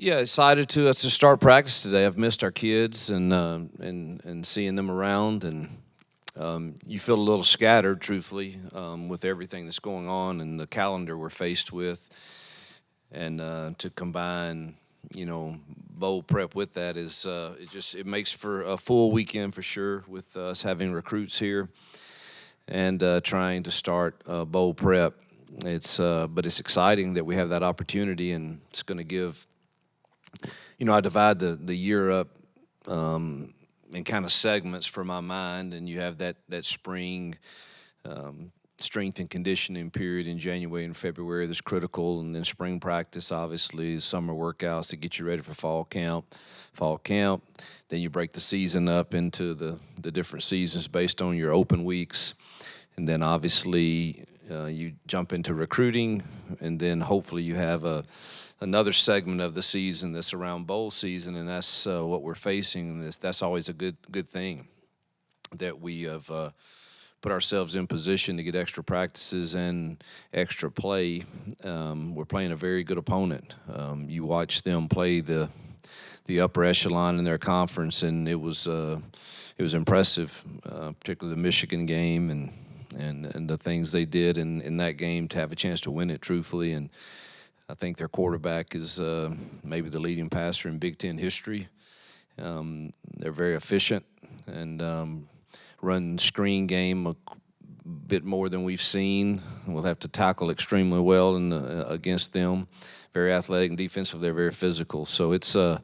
Yeah, excited to start practice today. I've missed our kids and seeing them around, and you feel a little scattered, truthfully, with everything that's going on and the calendar we're faced with, and to combine, bowl prep with that is it makes for a full weekend for sure with us having recruits here and trying to start bowl prep. But it's exciting that we have that opportunity, and it's going to give. I divide the year up in kind of segments for my mind, and you have that spring strength and conditioning period in January and February that's critical, and then spring practice, obviously, summer workouts to get you ready for fall camp. Then you break the season up into the different seasons based on your open weeks, and then obviously you jump into recruiting, and then hopefully you have another segment of the season that's around bowl season, and that's what we're facing. And that's always a good thing that we have put ourselves in position to get extra practices and extra play. We're playing a very good opponent. You watch them play the upper echelon in their conference, and it was impressive, particularly the Michigan game and the things they did in that game to have a chance to win it truthfully. And I think their quarterback is maybe the leading passer in Big Ten history. They're very efficient and run screen game a bit more than we've seen. We'll have to tackle extremely well against them. Very athletic and defensive. They're very physical. So it's going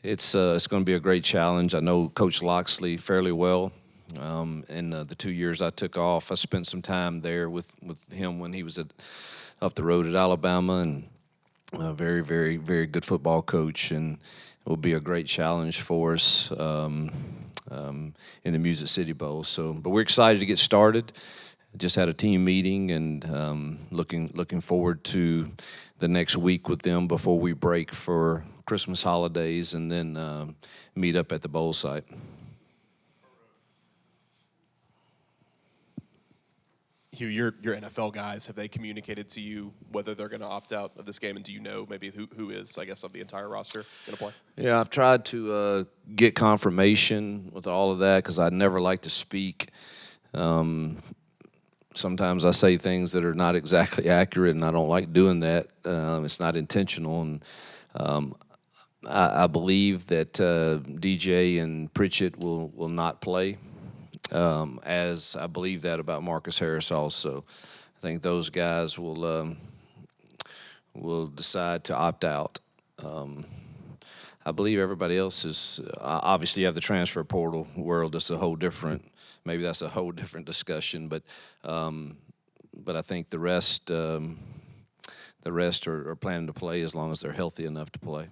to be a great challenge. I know Coach Loxley fairly well. In the 2 years I took off, I spent some time there with him when he was up the road at Alabama, and a very, very, very good football coach, and it will be a great challenge for us in the Music City Bowl. But we're excited to get started. Just had a team meeting, and looking forward to the next week with them before we break for Christmas holidays, and then meet up at the bowl site. Hugh, your NFL guys, have they communicated to you whether they're going to opt out of this game, and do you know maybe who is, I guess, of the entire roster going to play? Yeah, I've tried to get confirmation with all of that because I never like to speak. Sometimes I say things that are not exactly accurate, and I don't like doing that. It's not intentional, and I believe that DJ and Pritchett will not play. As I believe that about Marcus Harris also. I think those guys will decide to opt out. I believe everybody else is obviously you have the transfer portal world. That's a whole different. Maybe that's a whole different discussion. But I think the rest are planning to play as long as they're healthy enough to play.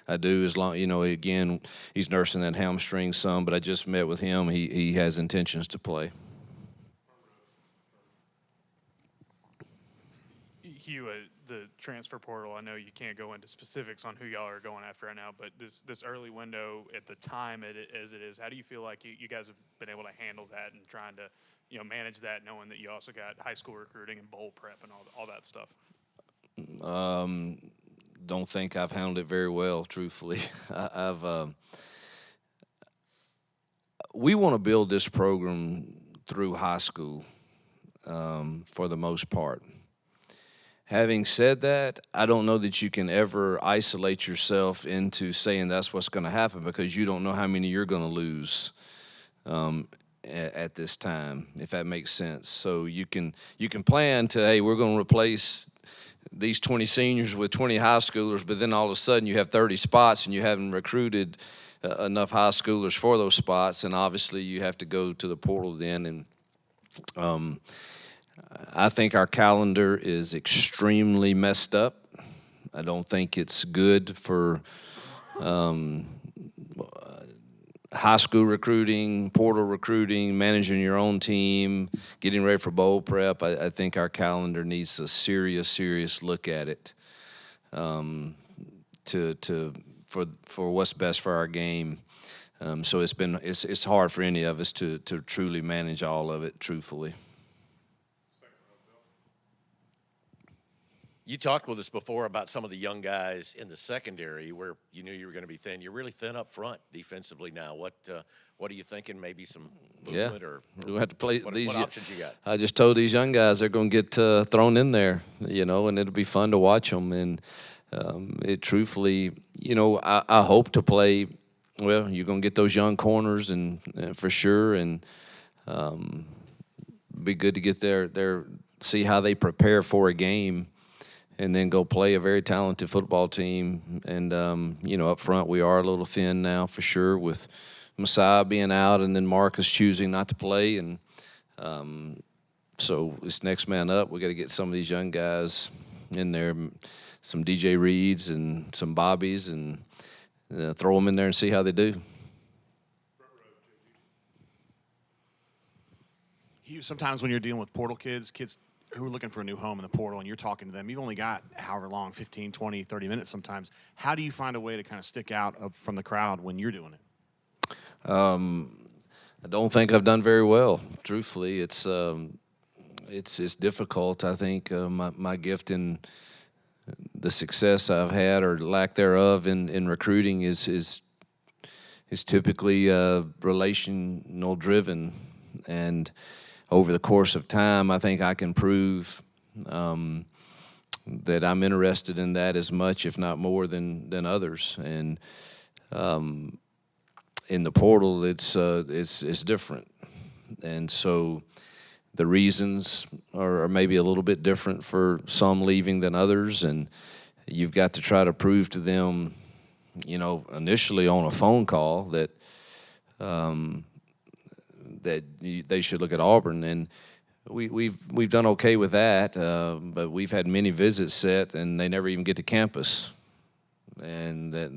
I do, as long, again, he's nursing that hamstring some, but I just met with him. He has intentions to play. Hugh, the transfer portal, I know you can't go into specifics on who y'all are going after right now, but this early window at the time as it is, how do you feel like you guys have been able to handle that and trying to manage that, knowing that you also got high school recruiting and bowl prep and all that stuff? Don't think I've handled it very well, truthfully. We want to build this program through high school for the most part. Having said that, I don't know that you can ever isolate yourself into saying that's what's going to happen, because you don't know how many you're going to lose at this time, if that makes sense. So you can plan to, hey, we're going to replace these 20 seniors with 20 high schoolers, but then all of a sudden you have 30 spots and you haven't recruited enough high schoolers for those spots, and obviously you have to go to the portal then. And I think our calendar is extremely messed up. I don't think it's good for high school recruiting, portal recruiting, managing your own team, getting ready for bowl prep. I think our calendar needs a serious look at it for what's best for our game. So it's hard for any of us to truly manage all of it truthfully. You talked with us before about some of the young guys in the secondary where you knew you were going to be thin. You're really thin up front defensively now. What are you thinking? Maybe some movement or we'll have to play what, these. what options you got? I just told these young guys they're going to get thrown in there, and it'll be fun to watch them. And it truthfully, I hope to play. Well, you're going to get those young corners and for sure, and be good to get there, see how they prepare for a game, and then go play a very talented football team. And up front we are a little thin now for sure with Messiah being out, and then Marcus choosing not to play, and so it's next man up. We got to get some of these young guys in there, some DJ Reeds and some Bobbies, and throw them in there and see how they do. Hugh, sometimes when you're dealing with portal kids who are looking for a new home in the portal, and you're talking to them, you've only got however long, 15, 20, 30 minutes sometimes. How do you find a way to kind of stick out from the crowd when you're doing it? I don't think I've done very well. Truthfully, it's difficult. I think my gift in the success I've had or lack thereof in recruiting is typically relational driven, and over the course of time, I think I can prove that I'm interested in that as much, if not more, than others. And in the portal, it's different, and so the reasons are maybe a little bit different for some leaving than others, and you've got to try to prove to them, initially on a phone call that they should look at Auburn, and we've done okay with that, but we've had many visits set, and they never even get to campus, and that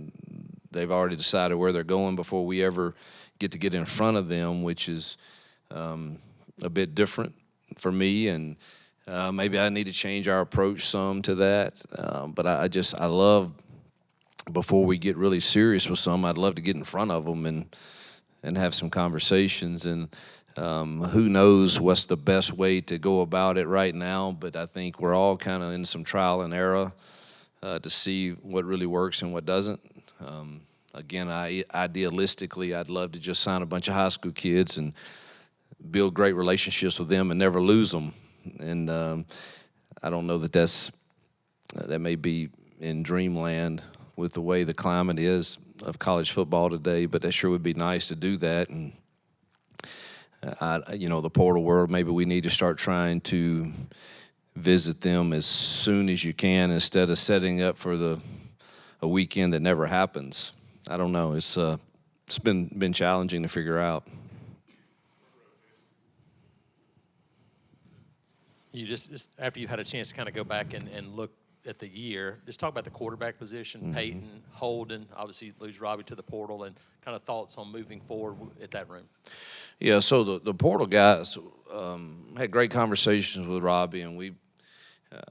they've already decided where they're going before we ever get in front of them, which is a bit different for me, and maybe I need to change our approach some to that. But I love, before we get really serious with some, I'd love to get in front of them and have some conversations. And who knows what's the best way to go about it right now, but I think we're all kind of in some trial and error to see what really works and what doesn't. Again, idealistically, I'd love to just sign a bunch of high school kids and build great relationships with them and never lose them. And I don't know that may be in dreamland with the way the climate is of college football today, but that sure would be nice to do that. And the portal world, maybe we need to start trying to visit them as soon as you can instead of setting up for a weekend that never happens. I don't know. It's been challenging to figure out. You just after you've had a chance to kind of go back and look at the year, just talk about the quarterback position, Peyton, Holden, obviously lose Robbie to the portal, and kind of thoughts on moving forward at that room. Yeah, so the portal guys had great conversations with Robbie, and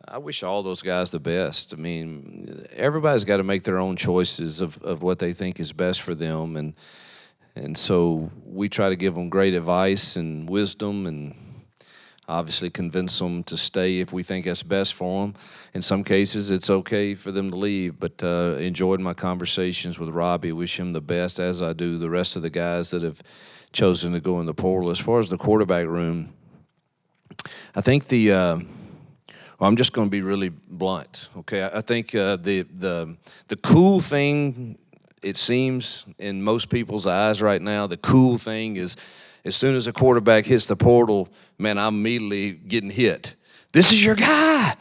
I wish all those guys the best. I mean, everybody's got to make their own choices of what they think is best for them, and so we try to give them great advice and wisdom, and obviously convince them to stay if we think that's best for them. In some cases, it's okay for them to leave, but enjoyed my conversations with Robbie. Wish him the best, as I do the rest of the guys that have chosen to go in the portal. As far as the quarterback room, I think I'm just going to be really blunt, okay? I think the cool thing, it seems, in most people's eyes right now, the cool thing is as soon as a quarterback hits the portal, man, I'm immediately getting hit. This is your guy.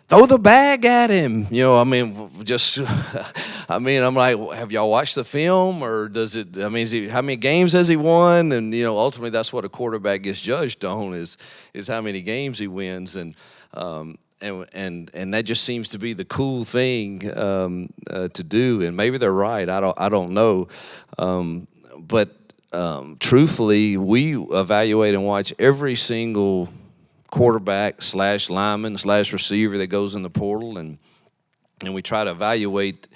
Throw the bag at him. I'm like, have y'all watched the film, or how many games has he won? And, ultimately that's what a quarterback gets judged on is how many games he wins. And that just seems to be the cool thing to do. And maybe they're right. I don't know. But truthfully, we evaluate and watch every single quarterback / lineman / receiver that goes in the portal, and we try to evaluate,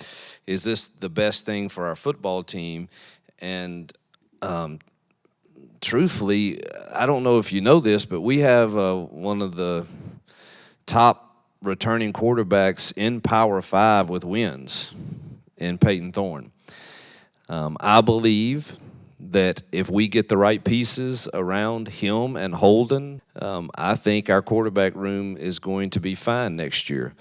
is this the best thing for our football team? And truthfully, I don't know if you know this, but we have one of the top returning quarterbacks in Power 5 with wins in Peyton Thorne. I believe that if we get the right pieces around him and Holden, I think our quarterback room is going to be fine next year.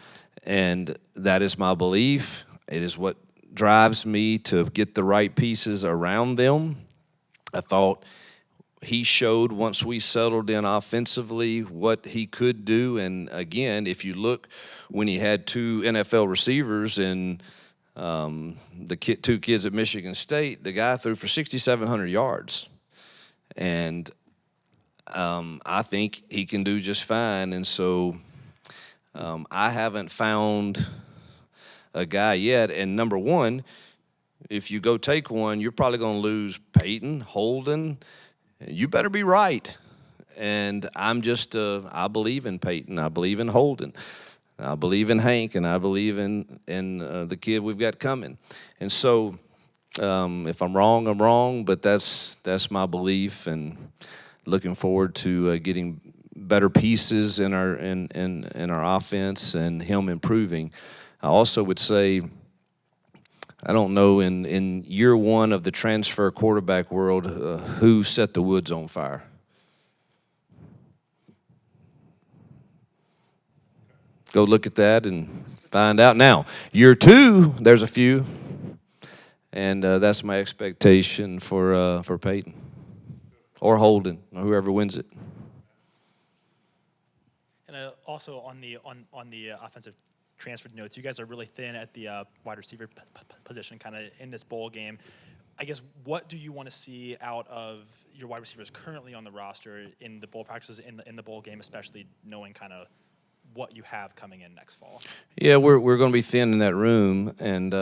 And that is my belief. It is what drives me to get the right pieces around them. I thought he showed once we settled in offensively what he could do. And again, if you look when he had 2 NFL receivers and two kids at Michigan State, the guy threw for 6,700 yards. And I think he can do just fine. And so I haven't found a guy yet. And number one, if you go take one, you're probably going to lose Peyton, Holden. You better be right. And I'm just, I believe in Peyton. I believe in Holden. I believe in Hank, and I believe in the kid we've got coming. And so if I'm wrong, I'm wrong, but that's my belief, and looking forward to getting better pieces in our in our offense and him improving. I also would say, I don't know, in year one of the transfer quarterback world, who set the woods on fire? Go look at that and find out. Now, year two, there's a few, and that's my expectation for Peyton or Holden or whoever wins it. And also on the offensive transfer notes, you guys are really thin at the wide receiver position, kind of in this bowl game. I guess, what do you want to see out of your wide receivers currently on the roster in the bowl practices, in the bowl game, especially knowing kind of what you have coming in next fall? Yeah, we're going to be thin in that room, and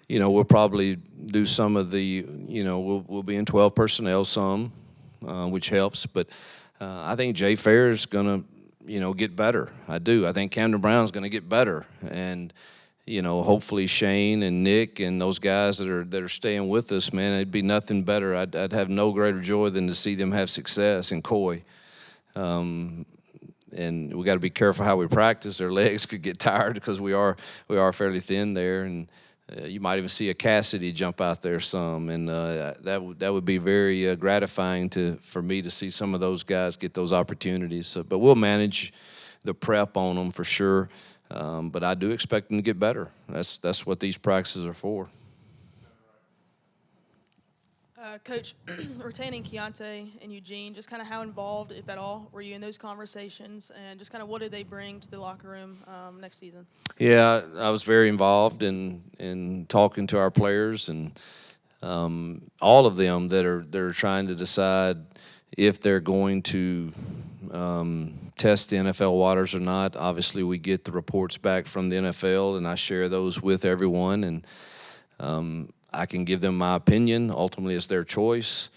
we'll probably do some of the, we'll be in 12 personnel some, which helps. But I think Jay Fair is going to, get better. I do. I think Camden Brown's going to get better, and hopefully Shane and Nick and those guys that are staying with us, man, it'd be nothing better. I'd have no greater joy than to see them have success in Coy. And we got to be careful how we practice. Their legs could get tired because we are fairly thin there, and you might even see a Cassidy jump out there some, and that would be very gratifying for me to see some of those guys get those opportunities. So, but we'll manage the prep on them for sure. But I do expect them to get better. That's what these practices are for. Coach, retaining Keontae and Eugene, just kind of how involved, if at all, were you in those conversations, and just kind of what did they bring to the locker room next season? Yeah, I was very involved in talking to our players, and all of them that are trying to decide if they're going to test the NFL waters or not. Obviously, we get the reports back from the NFL, and I share those with everyone, and I can give them my opinion. Ultimately, it's their choice.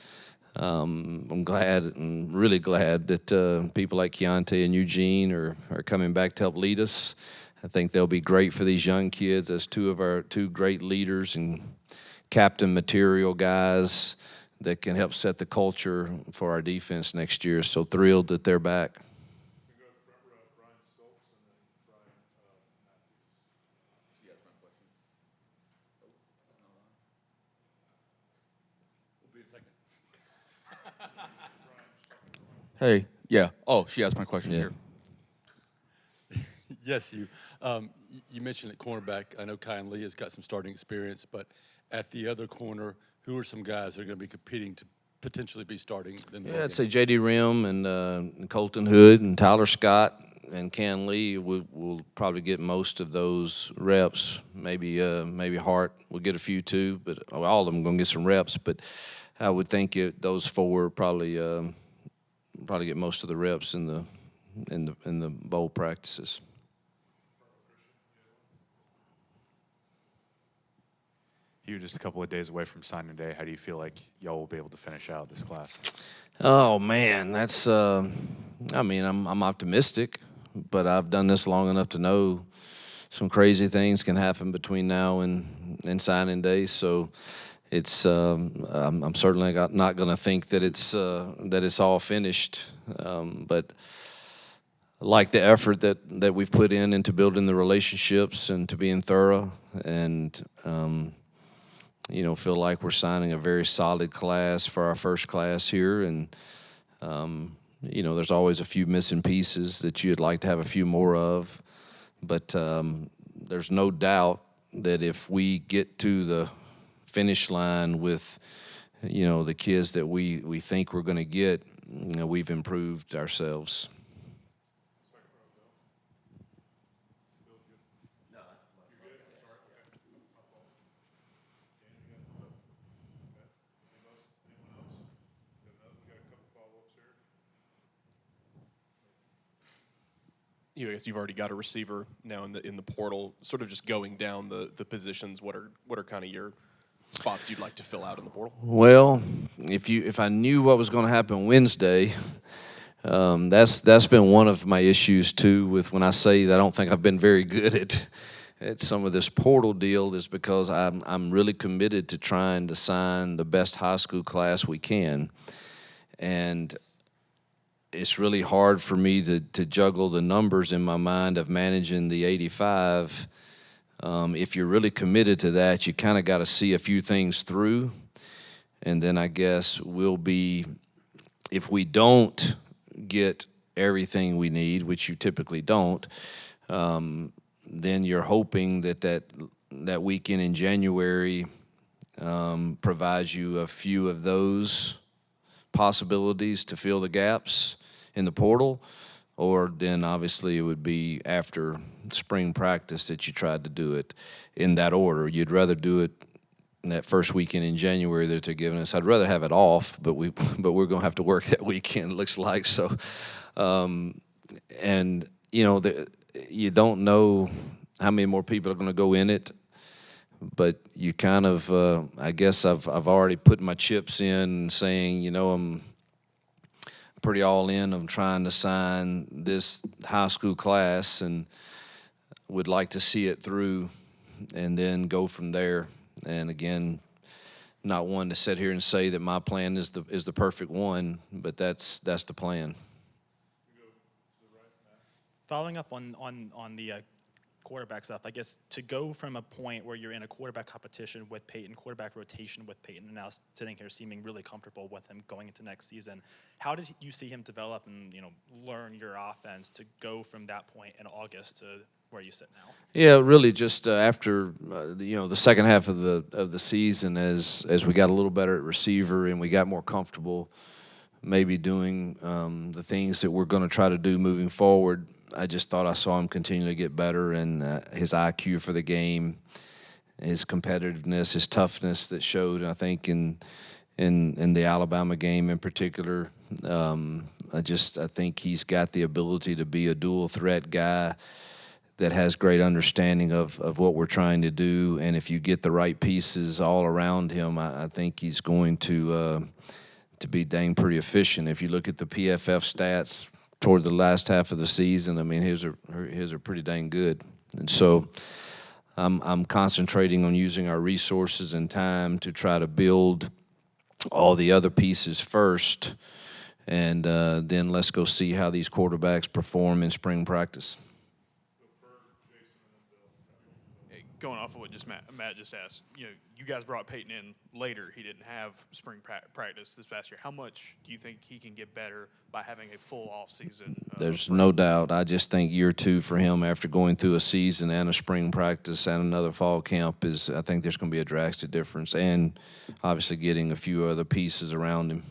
I'm glad and really glad that people like Keontae and Eugene are coming back to help lead us. I think they'll be great for these young kids as two of our great leaders and captain material guys that can help set the culture for our defense next year. So thrilled that they're back. Hey, yeah. Oh, she asked my question here. Yes, you. You mentioned at cornerback, I know Kyan Lee has got some starting experience, but at the other corner, who are some guys that are going to be competing to potentially be starting? I'd say J.D. Rim and Colton Hood and Tyler Scott and Kyan Lee will probably get most of those reps. Maybe Hart will get a few too, but all of them going to get some reps. But I would think those four probably get most of the reps in the bowl practices. You're just a couple of days away from signing day. How do you feel like y'all will be able to finish out this class? Oh man, that's I'm optimistic, but I've done this long enough to know some crazy things can happen between now and signing day. So it's I'm certainly not going to think that it's all finished, but like the effort that we've put into building the relationships and to being thorough, and feel like we're signing a very solid class for our first class here. And there's always a few missing pieces that you'd like to have a few more of, but there's no doubt that if we get to the finish line with the kids that we think we're going to get, we've improved ourselves. I guess you've already got a receiver now in the portal. Sort of just going down the positions. What are kind of your spots you'd like to fill out in the portal? Well, if I knew what was going to happen Wednesday, that's been one of my issues too. With when I say that I don't think I've been very good at some of this portal deal, is because I'm really committed to trying to sign the best high school class we can, and it's really hard for me to juggle the numbers in my mind of managing the 85. If you're really committed to that, you kind of got to see a few things through. And then I guess if we don't get everything we need, which you typically don't, then you're hoping that weekend in January provides you a few of those possibilities to fill the gaps in the portal, or then obviously it would be after spring practice that you tried to do it in that order. You'd rather do it in that first weekend in January that they're giving us. I'd rather have it off, but we're going to have to work that weekend, it looks like. So, and you don't know how many more people are going to go in it, but you kind of, I guess I've already put my chips in, saying, I'm pretty all in on trying to sign this high school class, and would like to see it through and then go from there. And again, not one to sit here and say that my plan is the perfect one, but that's the plan. Following up on the quarterback stuff, I guess to go from a point where you're in a quarterback competition with Peyton, quarterback rotation with Peyton, and now sitting here seeming really comfortable with him going into next season, how did you see him develop and learn your offense to go from that point in August to where you sit now? Yeah, really just after the second half of the season, as we got a little better at receiver and we got more comfortable maybe doing the things that we're going to try to do moving forward. I just thought I saw him continue to get better, and his IQ for the game, his competitiveness, his toughness that showed, I think, in the Alabama game in particular. I think he's got the ability to be a dual threat guy that has great understanding of what we're trying to do, and if you get the right pieces all around him, I think he's going to be dang pretty efficient. If you look at the PFF stats toward the last half of the season, I mean, his are pretty dang good. And so I'm concentrating on using our resources and time to try to build all the other pieces first, and then let's go see how these quarterbacks perform in spring practice. Going off of what Matt just asked, you guys brought Peyton in later. He didn't have spring practice this past year. How much do you think he can get better by having a full off season? There's no doubt. I just think year two for him, after going through a season and a spring practice and another fall camp, I think there's going to be a drastic difference, and obviously getting a few other pieces around him.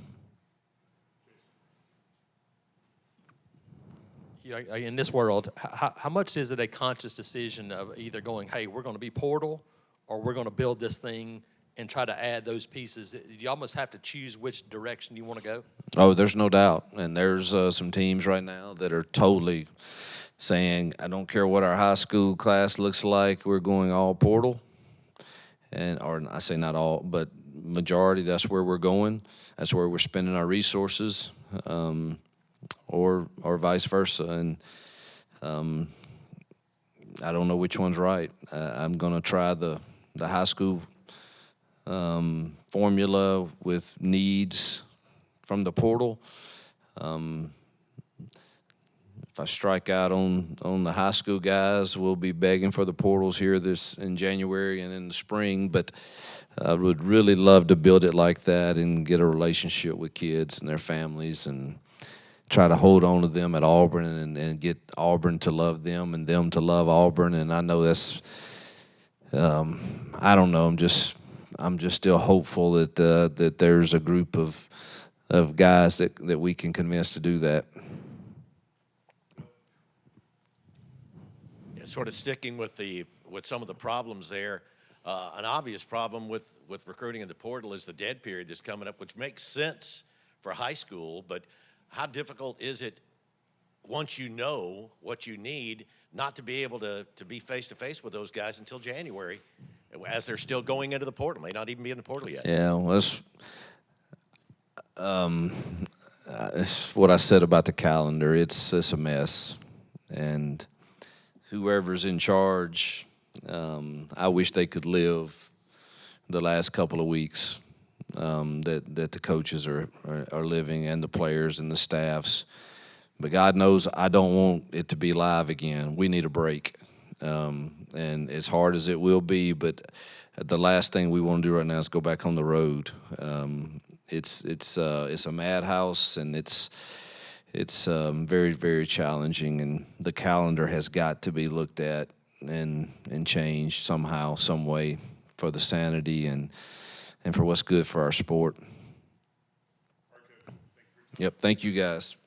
In this world, how much is it a conscious decision of either going, hey, we're going to be portal, or we're going to build this thing and try to add those pieces? You almost have to choose which direction you want to go. Oh, there's no doubt. And there's some teams right now that are totally saying, I don't care what our high school class looks like, we're going all portal. Or I say not all, but majority, that's where we're going. That's where we're spending our resources. Or vice versa, and I don't know which one's right. I'm going to try the high school formula with needs from the portal. if I strike out on the high school guys, we'll be begging for the portals here in January and in the spring. But I would really love to build it like that and get a relationship with kids and their families and try to hold on to them at Auburn and get Auburn to love them and them to love Auburn. And I know that's, I don't know, I'm just still hopeful that there's a group of guys that we can convince to do that. Yeah, sort of sticking with some of the problems there. An obvious problem with recruiting in the portal is the dead period that's coming up, which makes sense for high school. But how difficult is it once you know what you need not to be able to be face-to-face with those guys until January as they're still going into the portal, may not even be in the portal yet? Yeah, well, it's what I said about the calendar. It's a mess. And whoever's in charge, I wish they could live the last couple of weeks that the coaches are living, and the players and the staffs. But God knows I don't want it to be live again. We need a break. And as hard as it will be, but the last thing we want to do right now is go back on the road. It's a madhouse, and it's very, very challenging, and the calendar has got to be looked at and changed somehow, some way, for the sanity and for what's good for our sport. Yep, thank you guys.